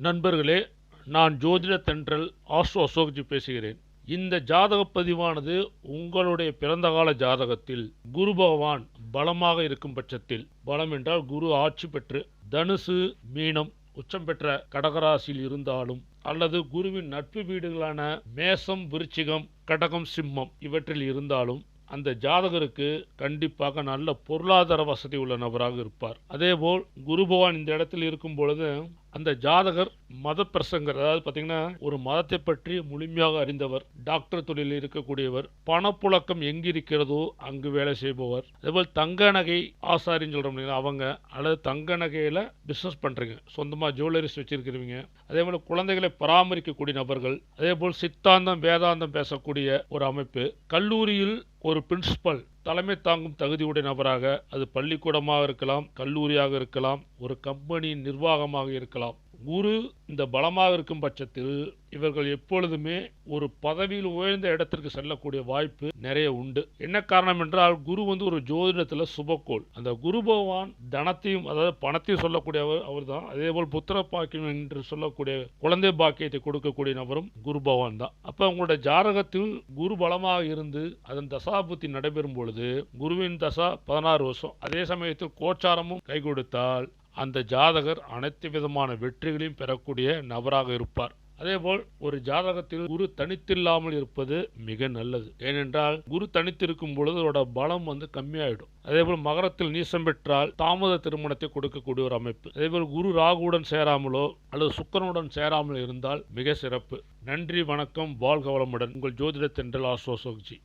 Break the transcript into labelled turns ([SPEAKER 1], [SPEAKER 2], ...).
[SPEAKER 1] நண்பர்களே, நான் ஜோதிட தென்றல் ஆஸ்ட்ரோ அசோக்ஜி பேசுகிறேன். இந்த ஜாதக பதிவானது உங்களுடைய பிறந்தகால ஜாதகத்தில் குரு பகவான் பலமாக இருக்கும் பட்சத்தில், பலம் என்றால் குரு ஆட்சி பெற்று தனுசு, மீனம், உச்சம் பெற்ற கடகராசியில் இருந்தாலும், அல்லது குருவின் நட்பு வீடுகளான மேசம், விருச்சிகம், கடகம், சிம்மம் இவற்றில் இருந்தாலும் அந்த ஜாதகருக்கு கண்டிப்பாக நல்ல பொருளாதார வசதி உள்ள நபராக இருப்பார். அதேபோல் குரு பகவான் இந்த இடத்தில் இருக்கும் பொழுது அந்த ஜாதகர் மத பிரசங்கர், அதாவது பார்த்தீங்கன்னா ஒரு மதத்தை பற்றி முழுமையாக அறிந்தவர், டாக்டர் தொழிலில் இருக்கக்கூடியவர், பணப்புழக்கம் எங்கிருக்கிறதோ அங்கு வேலை செய்பவர், அதேபோல் தங்க நகை ஆசாரின்னு சொல்கிறோம் இல்லைங்களா அவங்க, அல்லது தங்க நகையில் பிஸ்னஸ் பண்ணுறீங்க, சொந்தமாக ஜுவல்லரிஸ் வச்சுருக்கிறவங்க, அதே போல் குழந்தைகளை பராமரிக்கக்கூடிய நபர்கள், அதே போல் சித்தாந்தம் வேதாந்தம் பேசக்கூடிய ஒரு அமைப்பு, கல்லூரியில் ஒரு பிரின்சிபல் தலைமை தாங்கும் தகுதியுடைய நபராக, அது பள்ளிக்கூடமாக இருக்கலாம், கல்லூரியாக இருக்கலாம், ஒரு கம்பெனியின் நிர்வாகமாக இருக்கலாம். குரு இந்த பலமாக இருக்கும் பட்சத்தில் இவர்கள் எப்பொழுதுமே ஒரு பதவியில் உயர்ந்த இடத்திற்கு செல்லக்கூடிய வாய்ப்பு நிறைய உண்டு. என்ன காரணம் என்றால் குரு ஒரு ஜோதிடத்தில் சுபக்கோள். அந்த குரு பகவான் தனத்தையும், அதாவது பணத்தையும் சொல்லக்கூடியவர் அவர் தான். அதே போல் புத்திர பாக்கியம் என்று சொல்லக்கூடிய குழந்தை பாக்கியத்தை கொடுக்கக்கூடிய நபரும் குரு பகவான் தான். அப்போ உங்களுடைய ஜாதகத்தில் குரு பலமாக இருந்து அதன் தசாபுத்தி நடைபெறும் பொழுது, குருவின் தசா 16 வருஷம், அதே சமயத்தில் கோச்சாரமும் கை கொடுத்தால் அந்த ஜாதகர் அனைத்து விதமான வெற்றிகளையும் பெறக்கூடிய நபராக இருப்பார். அதேபோல் ஒரு ஜாதகத்தில் குரு தனித்தில்லாமல் இருப்பது மிக நல்லது. ஏனென்றால் குரு தனித்திருக்கும் பொழுது அதோட பலம் கம்மியாயிடும். அதேபோல் மகரத்தில் நீசம் பெற்றால் தாமத திருமணத்தை கொடுக்கக்கூடிய ஒரு அமைப்பு. அதேபோல் குரு ராகுவுடன் சேராமலோ அல்லது சுக்கிரனுடன் சேராமல் இருந்தால் மிக சிறப்பு. நன்றி, வணக்கம், வாழ்க வளமுடன். உங்கள் ஜோதிட தென்றல் ஆஸ்ட்ரோ அசோக்ஜி.